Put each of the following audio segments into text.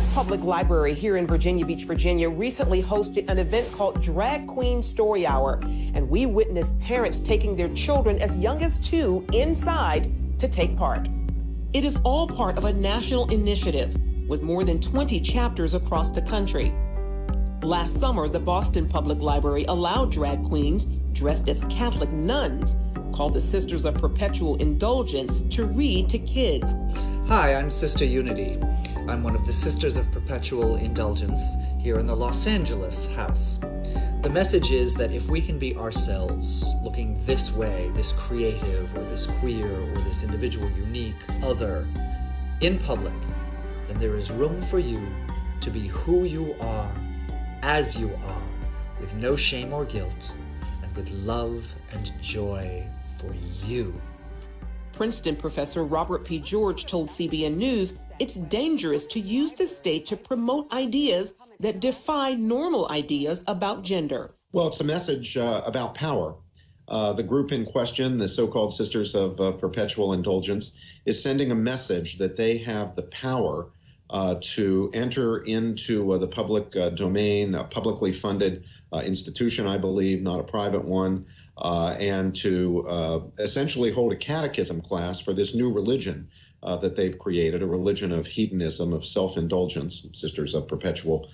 This public library here in Virginia Beach, Virginia, recently hosted an event called Drag Queen Story Hour, and we witnessed parents taking their children as young as 2 inside to take part. It is all part of a national initiative with more than 20 chapters across the country. Last summer, the Boston Public Library allowed drag queens dressed as Catholic nuns, called the Sisters of Perpetual Indulgence, to read to kids. Hi, I'm Sister Unity. I'm one of the Sisters of Perpetual Indulgence here in the Los Angeles house. The message is that if we can be ourselves, looking this way, this creative, or this queer, or this individual, unique, other, in public, then there is room for you to be who you are, as you are, with no shame or guilt, and with love and joy for you. Princeton professor Robert P. George told CBN News it's dangerous to use the state to promote ideas that defy normal ideas about gender. Well, it's a message about power. The group in question, the so-called Sisters of Perpetual Indulgence, is sending a message that they have the power to enter into the public domain, a publicly funded institution, I believe, not a private one, and to essentially hold a catechism class for this new religion that they've created, a religion of hedonism, of self-indulgence. Sisters of Perpetual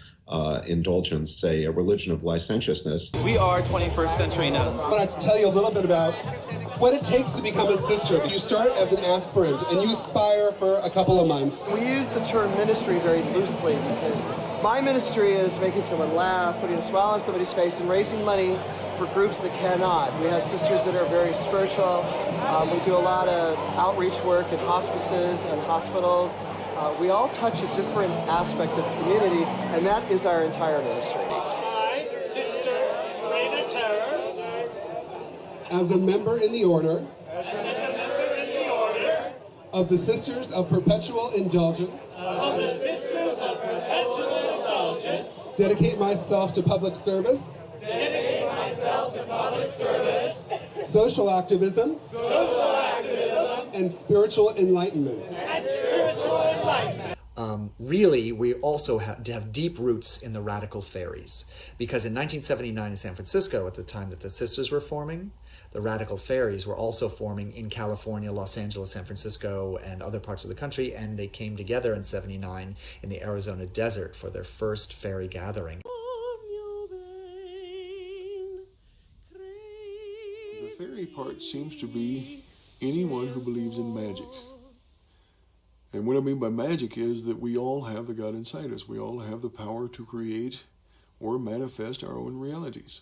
Indulgence say a religion of licentiousness. We are 21st century nuns. I want to tell you a little bit about what it takes to become a sister. You start as an aspirant and you aspire for a couple of months. We use the term ministry very loosely because my ministry is making someone laugh, putting a smile on somebody's face, and raising money for groups that cannot. We have sisters that are very spiritual. We do a lot of outreach work in hospices and hospitals. We all touch a different aspect of the community, and that is our entire ministry. I, Sister Reina Terror, as a member in the order of the Sisters of Perpetual Indulgence, dedicate myself to public service, social activism, and spiritual enlightenment. Really, we also have deep roots in the radical fairies, because in 1979 in San Francisco, at the time that the sisters were forming, the radical fairies were also forming in California, Los Angeles, San Francisco, and other parts of the country, and they came together in '79 in the Arizona desert for their first fairy gathering. The fairy part seems to be anyone who believes in magic. And what I mean by magic is that we all have the God inside us. We all have the power to create or manifest our own realities.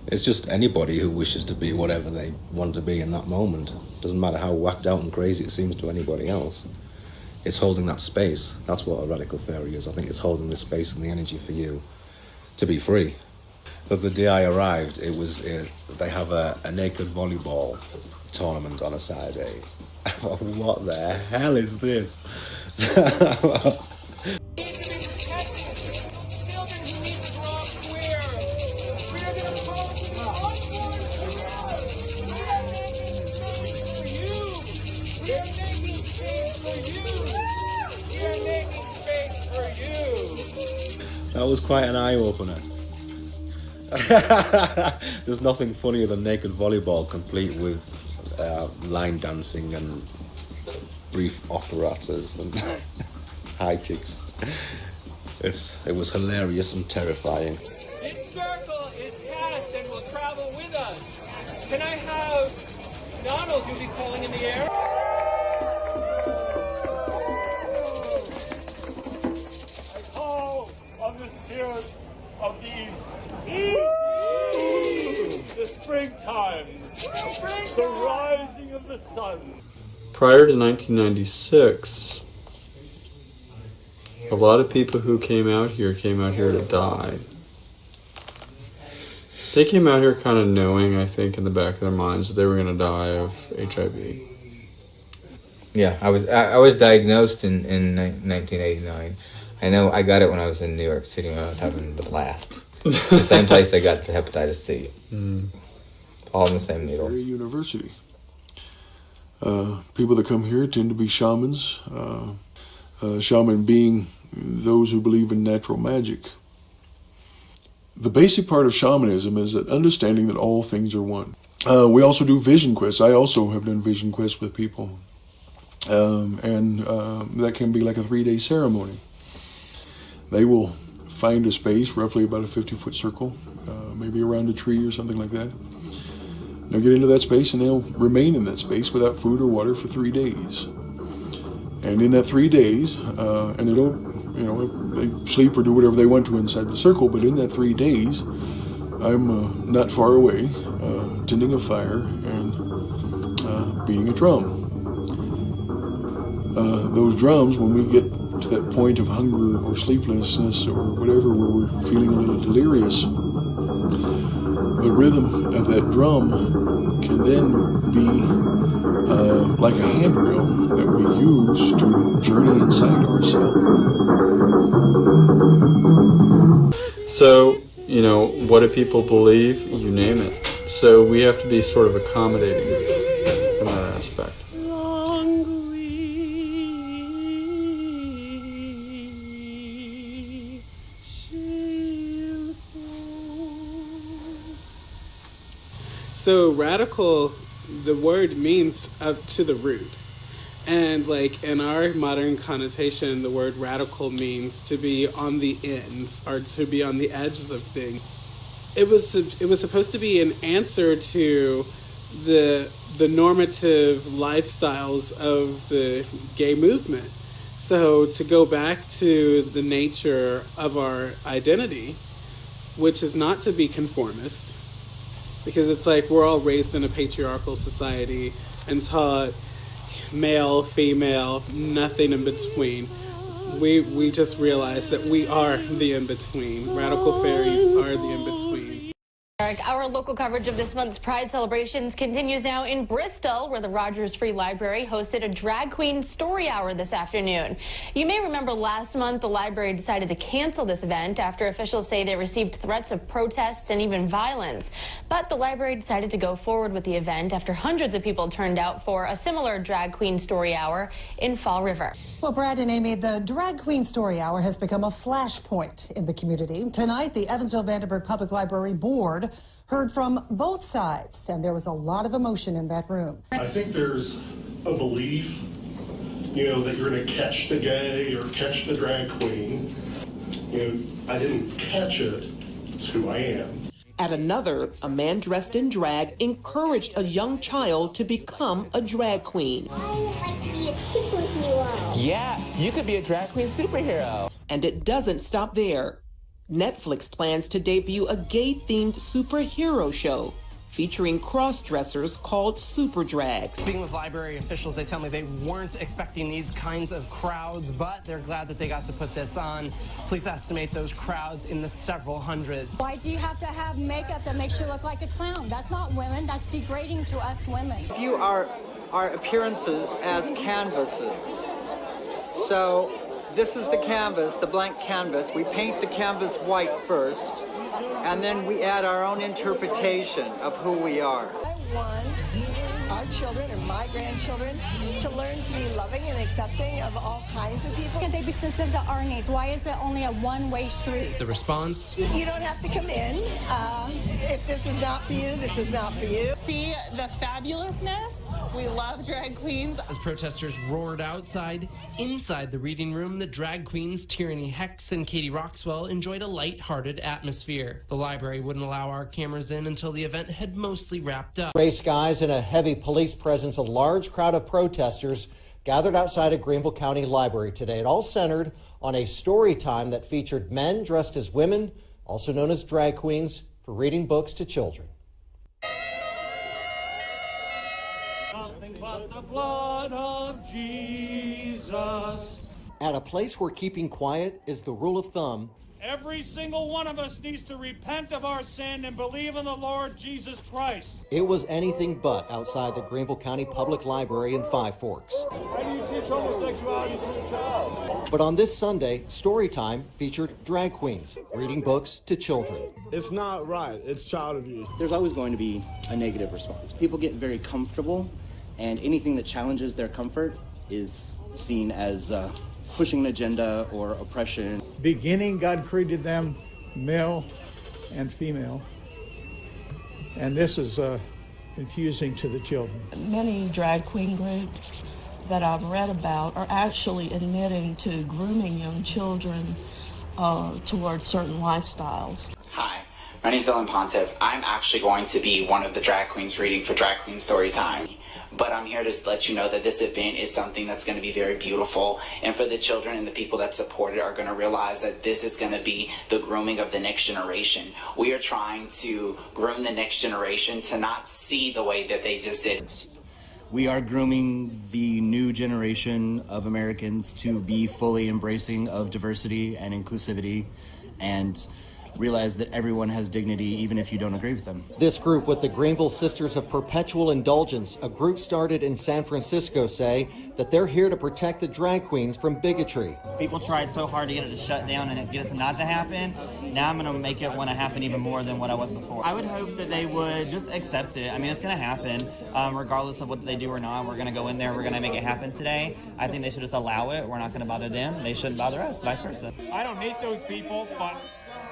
It's just anybody who wishes to be whatever they want to be in that moment. Doesn't matter how whacked out and crazy it seems to anybody else. It's holding that space. That's what a radical fairy is. I think it's holding the space and the energy for you to be free. Because the day I arrived, they have a naked volleyball tournament on a Saturday. I thought, what the hell is this? That was quite an eye-opener. There's nothing funnier than naked volleyball complete with line dancing and brief operattas and high kicks. It was hilarious and terrifying. this circle is cast and will travel with us. Can I have Donald, you'll be calling in the air? I call on the spirit of the East. The springtime. The rising of the sun. Prior to 1996, a lot of people who came out here to die. They came out here kind of knowing, I think, in the back of their minds that they were going to die of HIV. Yeah, I was diagnosed in 1989. I know I got it when I was in New York City when I was having the blast. The same place I got the hepatitis C. All in the same needle. Very university. People that come here tend to be shamans. Shaman being those who believe in natural magic. The basic part of shamanism is that understanding that all things are one. We also do vision quests. I also have done vision quests with people. And that can be like a 3-day ceremony. They will find a space, roughly about a 50-foot circle, maybe around a tree or something like that. They'll get into that space and they'll remain in that space without food or water for 3 days. And in that 3 days, and they don't, they sleep or do whatever they want to inside the circle, but in that 3 days, I'm not far away, tending a fire and beating a drum. Those drums, when we get to that point of hunger or sleeplessness or whatever, where we're feeling a little delirious, the rhythm of that drum can then be like a handrail that we use to journey inside ourselves. So, what do people believe? You name it. So we have to be sort of accommodating in that aspect. So radical, the word means up to the root. And like in our modern connotation, the word radical means to be on the ends or to be on the edges of things. It was supposed to be an answer to the normative lifestyles of the gay movement. So to go back to the nature of our identity, which is not to be conformist, because it's like we're all raised in a patriarchal society and taught male, female, nothing in between. We just realized that we are the in-between. Radical fairies are the in-between. Our local coverage of this month's Pride celebrations continues now in Bristol, where the Rogers Free Library hosted a drag queen story hour this afternoon. You may remember last month the library decided to cancel this event after officials say they received threats of protests and even violence. But the library decided to go forward with the event after hundreds of people turned out for a similar drag queen story hour in Fall River. Well, Brad and Amy, the drag queen story hour has become a flashpoint in the community. Tonight, the Evansville-Vandenberg Public Library Board heard from both sides, and there was a lot of emotion in that room. I think there's a belief, that you're going to catch the gay or catch the drag queen. I didn't catch it. It's who I am. At another, a man dressed in drag encouraged a young child to become a drag queen. I would like to be a superhero. Yeah, you could be a drag queen superhero. And it doesn't stop there. Netflix plans to debut a gay-themed superhero show featuring cross-dressers called Super Drags. Speaking with library officials, they tell me they weren't expecting these kinds of crowds, but they're glad that they got to put this on. Police estimate those crowds in the several hundreds. Why do you have to have makeup that makes you look like a clown? That's not women. That's degrading to us women. View our appearances as canvases. So this is the canvas, the blank canvas. We paint the canvas white first, and then we add our own interpretation of who we are. I want our children and my grandchildren to learn to be loving and accepting of all kinds of people. Can't they be sensitive to our needs? Why is it only a one-way street? The response? You don't have to come in. If this is not for you, this is not for you. See the fabulousness? We love drag queens. As protesters roared outside, inside the reading room, the drag queens Tyranny Hex and Katie Roxwell enjoyed a light-hearted atmosphere. The library wouldn't allow our cameras in until the event had mostly wrapped up. Gray skies and a heavy police presence, a large crowd of protesters gathered outside of Greenville County Library today. It all centered on a story time that featured men dressed as women, also known as drag queens, for reading books to children. Nothing but the blood of Jesus. At a place where keeping quiet is the rule of thumb, Every single one of us needs to repent of our sin and believe in the Lord Jesus Christ. it was anything but outside the Greenville County Public Library in Five Forks. How do you teach homosexuality to a child? But on this Sunday, story time featured drag queens reading books to children. It's not right. It's child abuse. There's always going to be a negative response. People get very comfortable, and anything that challenges their comfort is seen as pushing an agenda or oppression. Beginning, God created them male and female. And this is confusing to the children. Many drag queen groups that I've read about are actually admitting to grooming young children towards certain lifestyles. Hi, my name is Ellen Pontiff. I'm actually going to be one of the drag queens reading for Drag Queen Storytime. But I'm here to let you know that this event is something that's going to be very beautiful. And for the children and the people that support it are going to realize that this is going to be the grooming of the next generation. We are trying to groom the next generation to not see the way that they just did. We are grooming the new generation of Americans to be fully embracing of diversity and inclusivity and realize that everyone has dignity even if you don't agree with them. This group with the Greenville Sisters of Perpetual Indulgence, a group started in San Francisco, say that they're here to protect the drag queens from bigotry. People tried so hard to get it to shut down and get it to not to happen. Now I'm going to make it want to happen even more than what I was before. I would hope that they would just accept it. I mean, it's going to happen regardless of what they do or not. We're going to go in there. We're going to make it happen today. I think they should just allow it. We're not going to bother them. They shouldn't bother us, vice versa. I don't hate those people, but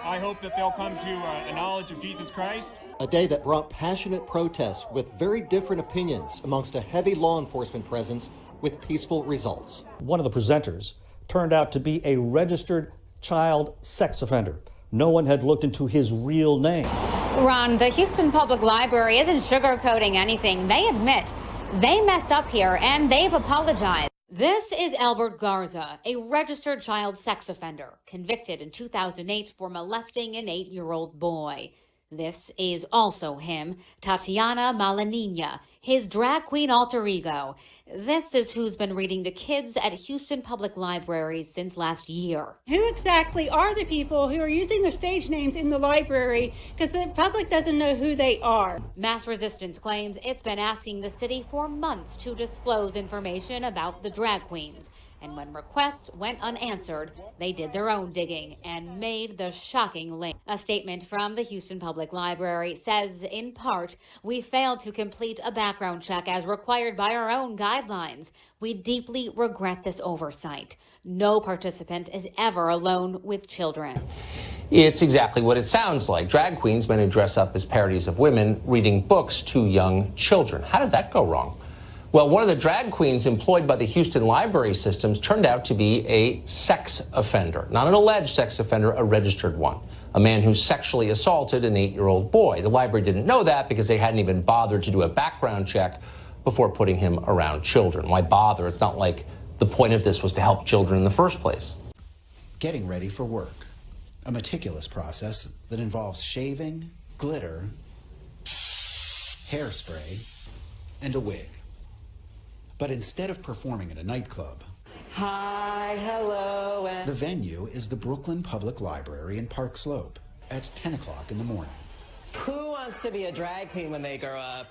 I hope that they'll come to a knowledge of Jesus Christ. A day that brought passionate protests with very different opinions amongst a heavy law enforcement presence with peaceful results. One of the presenters turned out to be a registered child sex offender. No one had looked into his real name. Ron, the Houston Public Library isn't sugarcoating anything. They admit they messed up here and they've apologized. This is Albert Garza, a registered child sex offender, convicted in 2008 for molesting an 8-year-old boy. This is also him, Tatiana Malanina, his drag queen alter ego. This is who's been reading to kids at Houston Public Libraries since last year. Who exactly are the people who are using their stage names in the library? Because the public doesn't know who they are. Mass Resistance claims it's been asking the city for months to disclose information about the drag queens. And when requests went unanswered, they did their own digging and made the shocking link. A statement from the Houston Public Library says, in part, we failed to complete a background check as required by our own guidelines. We deeply regret this oversight. No participant is ever alone with children. It's exactly what it sounds like. Drag queens men who dress up as parodies of women reading books to young children. How did that go wrong? Well, one of the drag queens employed by the Houston library systems turned out to be a sex offender. Not an alleged sex offender, a registered one. A man who sexually assaulted an 8-year-old boy. The library didn't know that because they hadn't even bothered to do a background check before putting him around children. Why bother? It's not like the point of this was to help children in the first place. Getting ready for work. A meticulous process that involves shaving, glitter, hairspray, and a wig. But instead of performing at a nightclub, hi, hello, and the venue is the Brooklyn Public Library in Park Slope at 10 o'clock in the morning. who wants to be a drag queen when they grow up?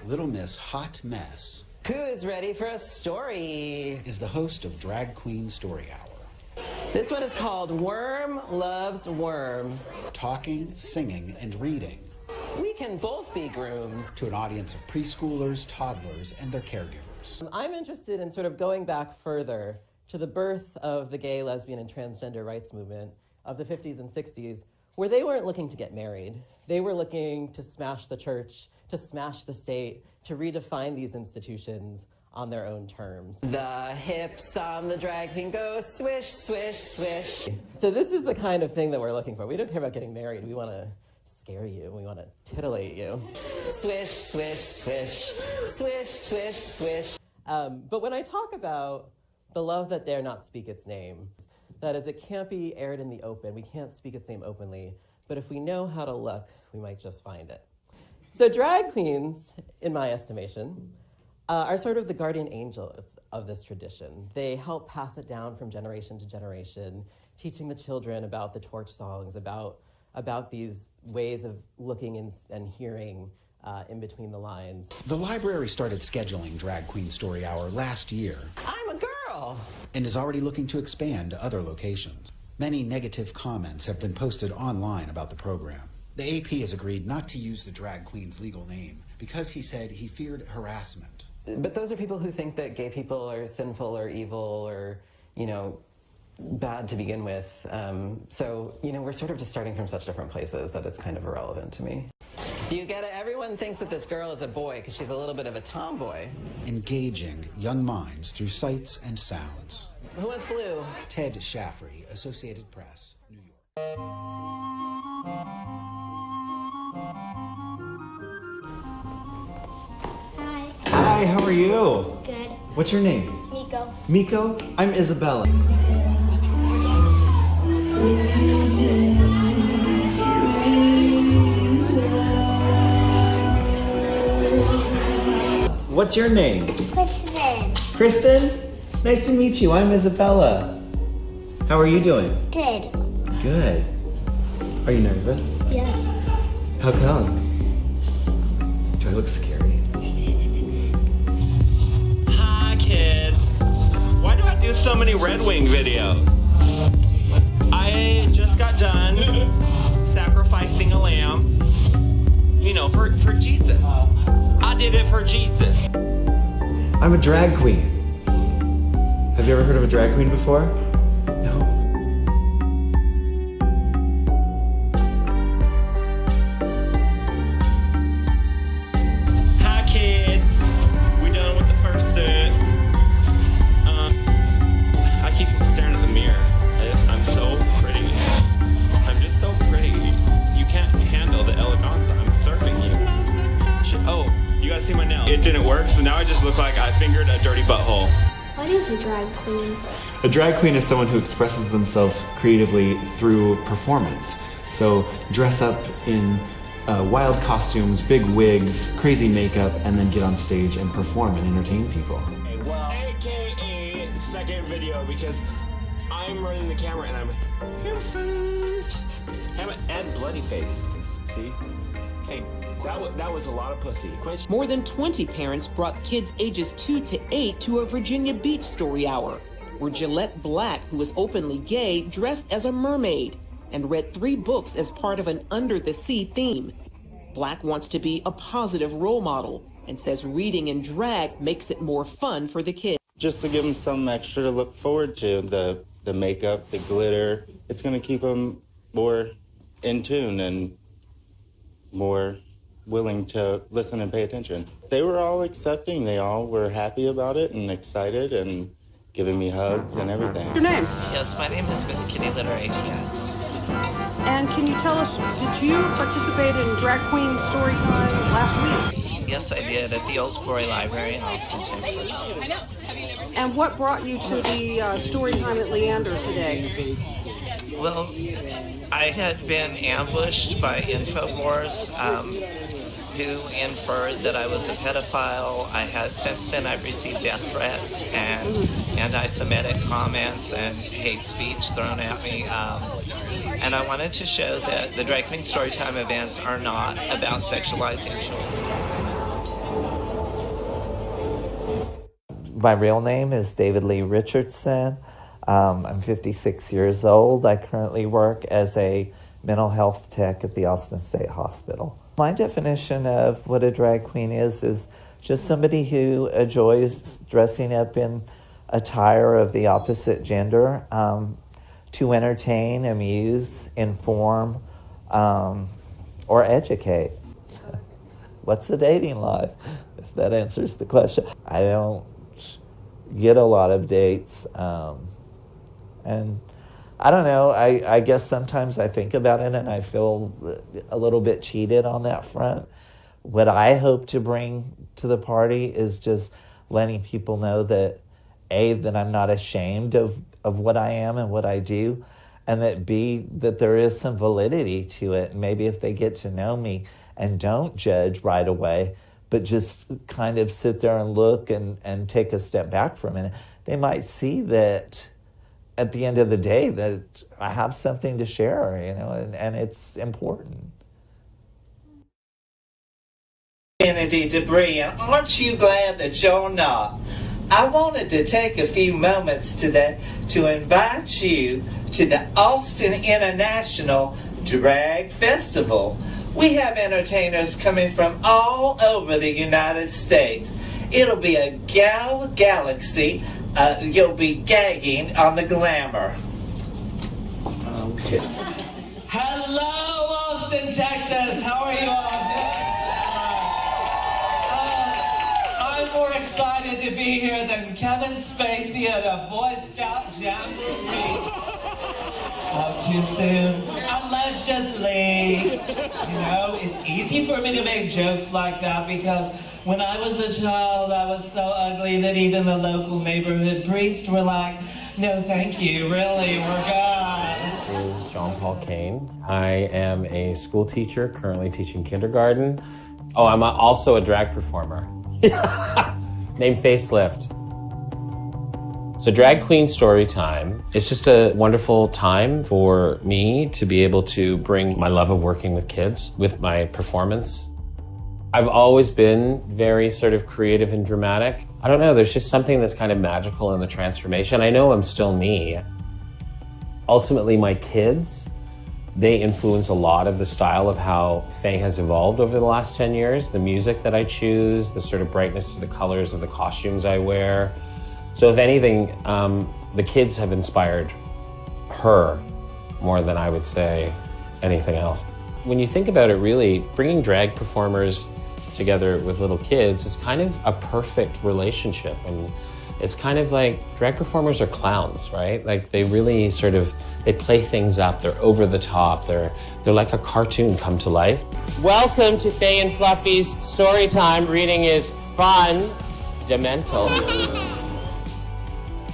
Little Miss Hot Mess, Who is ready for a story? is the host of Drag Queen Story Hour. This one is called Worm Loves Worm. Talking, singing, and reading We can both be grooms. to an audience of preschoolers, toddlers, and their caregivers. I'm interested in sort of going back further to the birth of the gay, lesbian, and transgender rights movement of the 50s and 60s, where they weren't looking to get married. They were looking to smash the church, to smash the state, to redefine these institutions on their own terms. The hips on the drag queen go swish, swish, swish. So this is the kind of thing that we're looking for. We don't care about getting married. We want to scare you. We want to titillate you. Swish, swish, swish, swish, swish, swish. But when I talk about the love that dare not speak its name, that is, it can't be aired in the open. We can't speak its name openly. But if we know how to look, we might just find it. So drag queens, in my estimation, are sort of the guardian angels of this tradition. They help pass it down from generation to generation, teaching the children about the torch songs, about these ways of looking and hearing in between the lines. The library started scheduling Drag Queen Story Hour last year I'm a girl! and is already looking to expand to other locations. Many negative comments have been posted online about the program. The AP has agreed not to use the drag queen's legal name because he said he feared harassment. But those are people who think that gay people are sinful or evil or, bad to begin with. So, we're sort of just starting from such different places that it's kind of irrelevant to me. Do you get it? Everyone thinks that this girl is a boy because she's a little bit of a tomboy. Engaging young minds through sights and sounds. Who wants blue? Ted Shaffrey, Associated Press, New York. Hi, how are you? Good. What's your name? Miko. Miko? I'm Isabella. What's your name? Kristen. Kristen? Nice to meet you. I'm Isabella. How are you doing? Good. Good. Are you nervous? Yes. How come? Do I look scary? Hi, kids. Why do I do so many Red Wing videos? I just got done sacrificing a lamb, for Jesus. I did it for Jesus. I'm a drag queen. Have you ever heard of a drag queen before? No. Hi, kids. We done with the first set. I keep staring at the mirror. I'm so pretty. I'm just so pretty. You can't handle the eleganza I'm serving you. Oh, you gotta see my nail. It didn't work, so now I just look like I fingered a dirty butthole. What is a drag queen? A drag queen is someone who expresses themselves creatively through performance. So dress up in wild costumes, big wigs, crazy makeup, and then get on stage and perform and entertain people. Well, AKA second video because I'm running the camera and I'm and bloody face. See? Hey, that was a lot of pussy. More than 20 parents brought kids ages 2 to 8 to a Virginia Beach story hour, where Gillette Black, who is openly gay, dressed as a mermaid and read 3 books as part of an Under the Sea theme. Black wants to be a positive role model and says reading in drag makes it more fun for the kids. Just to give them something extra to look forward to, the makeup, the glitter, it's going to keep them more in tune and more willing to listen and pay attention. They were all accepting. They all were happy about it and excited and giving me hugs and everything. Your name? Yes, my name is Miss Kitty Litter ATX. And can you tell us, did you participate in Drag Queen Storytime last week? Yes, I did at the Old Quarry Library in Austin, Texas. And what brought you to the Storytime at Leander today? Well, I had been ambushed by InfoWars, who inferred that I was a pedophile. Since then I've received death threats and anti-Semitic comments and hate speech thrown at me. And I wanted to show that the Drag Queen Storytime events are not about sexualizing children. My real name is David Lee Richardson. I'm 56 years old. I currently work as a mental health tech at the Austin State Hospital. My definition of what a drag queen is just somebody who enjoys dressing up in attire of the opposite gender to entertain, amuse, inform, or educate. What's the dating life? If that answers the question. I don't get a lot of dates. And I don't know, I guess sometimes I think about it and I feel a little bit cheated on that front. What I hope to bring to the party is just letting people know that A, that I'm not ashamed of what I am and what I do, and that B, that there is some validity to it. And maybe if they get to know me and don't judge right away, but just kind of sit there and look and take a step back for a minute, they might see that at the end of the day that I have something to share, and it's important. Kennedy Debris, and aren't you glad that you're not? I wanted to take a few moments today to invite you to the Austin International Drag Festival. We have entertainers coming from all over the United States, It'll be a gal galaxy. You'll be gagging on the glamour. Okay. Hello, Austin, Texas. How are you all? I'm more excited to be here than Kevin Spacey at a Boy Scout jamboree. Oh, too soon. Allegedly. You know, it's easy for me to make jokes like that because when I was a child, I was so ugly that even the local neighborhood priests were like, no, thank you, really, we're gone. Is John Paul Kane. I am a school teacher, currently teaching kindergarten. Oh, I'm also a drag performer. Named Facelift. So Drag Queen Story Time, it's just a wonderful time for me to be able to bring my love of working with kids with my performance. I've always been very sort of creative and dramatic. I don't know, there's just something that's kind of magical in the transformation. I know I'm still me. Ultimately, my kids, they influence a lot of the style of how Faye has evolved over the last 10 years. The music that I choose, the sort of brightness of the colors of the costumes I wear. So if anything, the kids have inspired her more than I would say anything else. When you think about it, really, bringing drag performers together with little kids is kind of a perfect relationship. And it's kind of like drag performers are clowns, right? Like they really sort of, they play things up, they're over the top, they're like a cartoon come to life. Welcome to Faye and Fluffy's Story Time. Reading is fun, demental.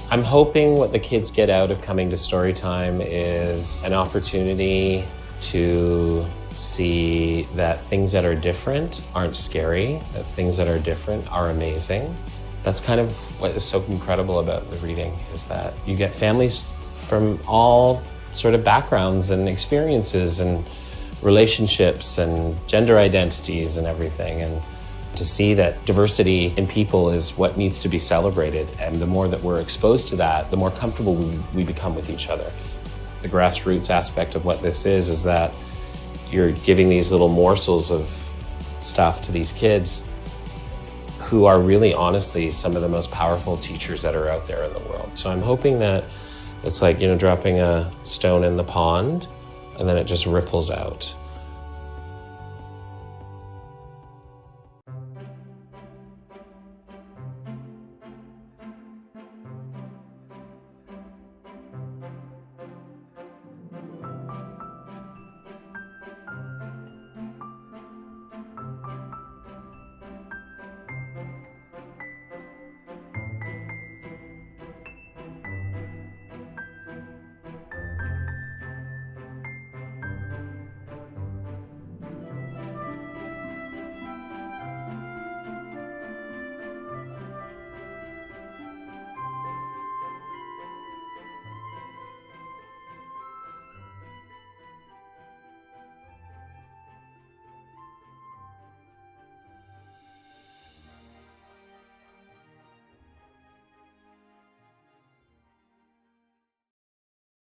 I'm hoping what the kids get out of coming to Storytime is an opportunity to see that things that are different aren't scary, that things that are different are amazing. That's kind of what is so incredible about the reading, is that you get families from all sort of backgrounds and experiences and relationships and gender identities and everything. And to see that diversity in people is what needs to be celebrated. And the more that we're exposed to that, the more comfortable we become with each other. The grassroots aspect of what this is that you're giving these little morsels of stuff to these kids who are really honestly some of the most powerful teachers that are out there in the world. So I'm hoping that it's like, you know, dropping a stone in the pond and then it just ripples out.